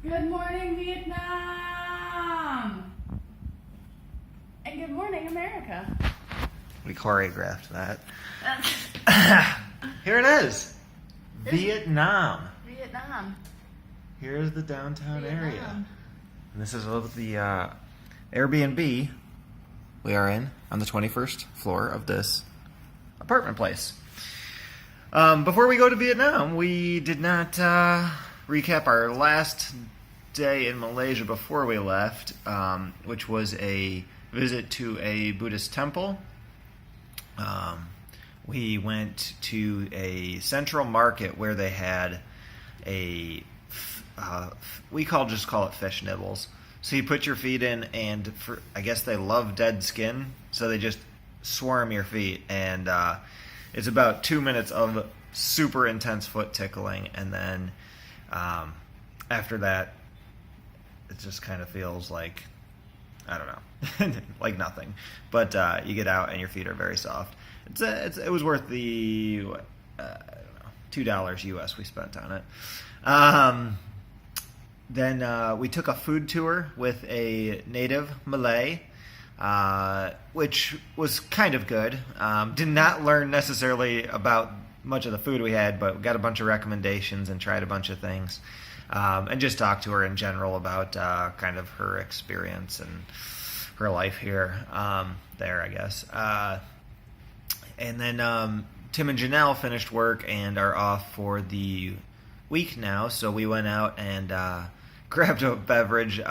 Good morning, Vietnam! And good morning, America. We choreographed that. Here it is. Vietnam. Vietnam. Here's the downtown area. Vietnam. And this is the Airbnb we are in on the 21st floor of this apartment place. Before we go to Vietnam, we did not recap our last day in Malaysia before we left, which was a visit to a Buddhist temple. We went to a central market where they had we just call it fish nibbles. So you put your feet in, and I guess they love dead skin, so they just swarm your feet, and it's about 2 minutes of super intense foot tickling, and then after that, it just kind of feels like, I don't know, like nothing. But you get out and your feet are very soft. It was worth the I don't know, $2 US we spent on it. Then we took a food tour with a native Malay, which was kind of good. Did not learn necessarily about much of the food we had, but got a bunch of recommendations and tried a bunch of things. And just talked to her in general about kind of her experience and her life here, there, I guess. And then Tim and Janelle finished work and are off for the week now, so we went out and grabbed a beverage.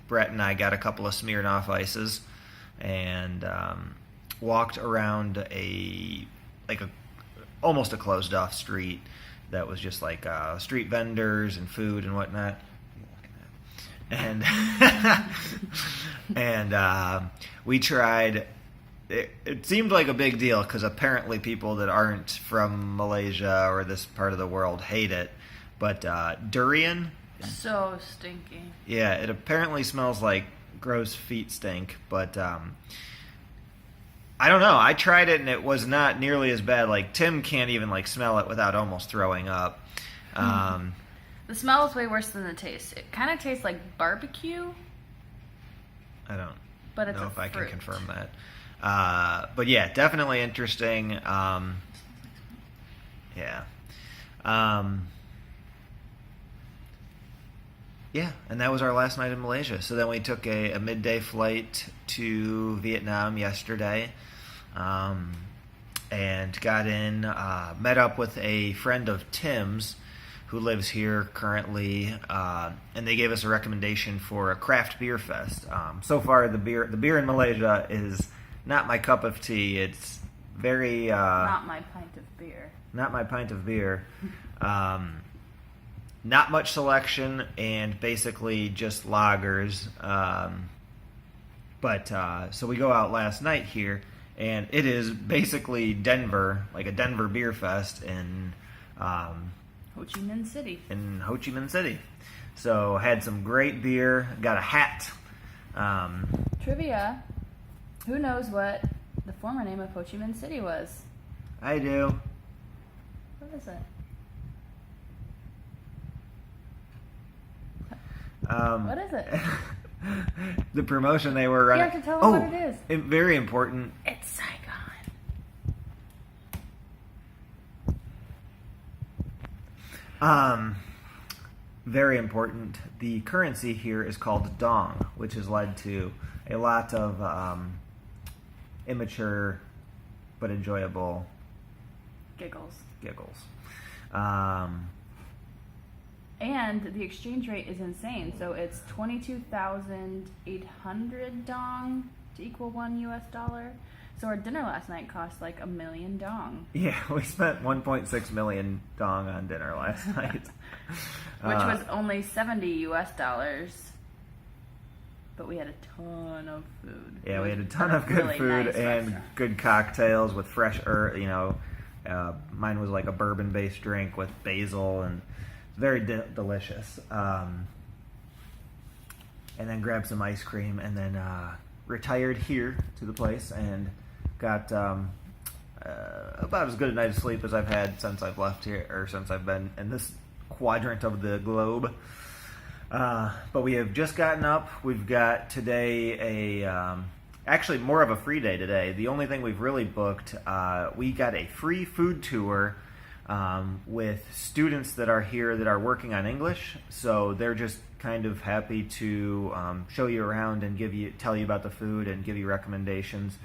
Brett and I got a couple of Smirnoff ices and walked around almost a closed off street that was just like street vendors and food and whatnot. And and we tried. It seemed like a big deal because apparently people that aren't from Malaysia or this part of the world hate it. But durian, So stinky. yeah, it apparently smells like gross feet stink. But I don't know. I tried it and it was not nearly as bad. Like Tim can't even smell it without almost throwing up. The smell is way worse than the taste. It kind of tastes like barbecue, I don't but it's know a if I can fruit. confirm that. But yeah, definitely interesting. Yeah. Yeah, and that was our last night in Malaysia. So then we took a midday flight to Vietnam yesterday, and got in, met up with a friend of Tim's who lives here currently, and they gave us a recommendation for a craft beer fest. So far, the beer in Malaysia is not my cup of tea. It's very Not my pint of beer. not my pint of beer. Not much selection and basically just lagers. So we go out last night here, and it is basically Denver, like a Denver beer fest in Ho Chi Minh City. Ho Chi Minh City. So had some great beer. Got a hat. Trivia. Who knows what the former name of Ho Chi Minh City was? I do. What is it? What is it? The promotion they were You running. have to tell them what it is. Very important. It's Saigon. Very important. The currency here is called dong, which has led to a lot of immature but enjoyable Giggles. giggles. And the exchange rate is insane. So it's 22,800 dong to equal $1 US. So our dinner last night cost like $1 million dong. Yeah, we spent 1.6 million dong on dinner last night. Which was only $70 US. But we had a ton of food. Yeah, we had a It was ton at of good really food nice and restaurant. good cocktails with fresh herb. Mine was like a bourbon-based drink with basil and very delicious. And then grabbed some ice cream and then retired here to the place and got about as good a night of sleep as I've had since I've left here, or since I've been in this quadrant of the globe. But we have just gotten up. We've got today actually more of a free day today. The only thing we've really booked, we got a free food tour with students that are here that are working on English. So they're just kind of happy to show you around and tell you about the food and give you recommendations,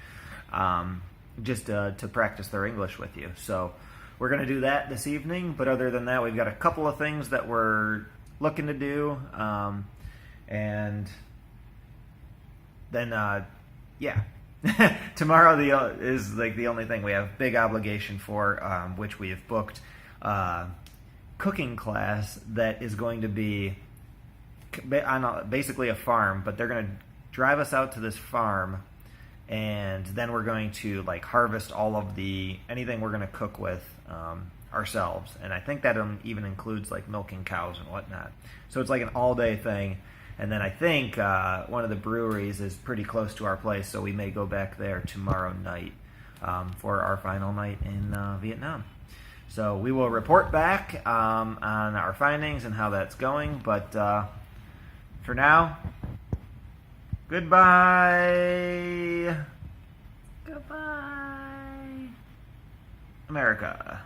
just to practice their English with you. So we're going to do that this evening. But other than that, we've got a couple of things that we're looking to do, and then yeah. Tomorrow is like the only thing we have big obligation for, which we have booked cooking class that is going to be on basically a farm, but they're going to drive us out to this farm, and then we're going to like harvest all of anything we're going to cook with ourselves, and I think that even includes like milking cows and whatnot. So it's like an all-day thing. And then I think one of the breweries is pretty close to our place, so we may go back there tomorrow night for our final night in Vietnam. So we will report back on our findings and how that's going. But for now, goodbye, Goodbye. America.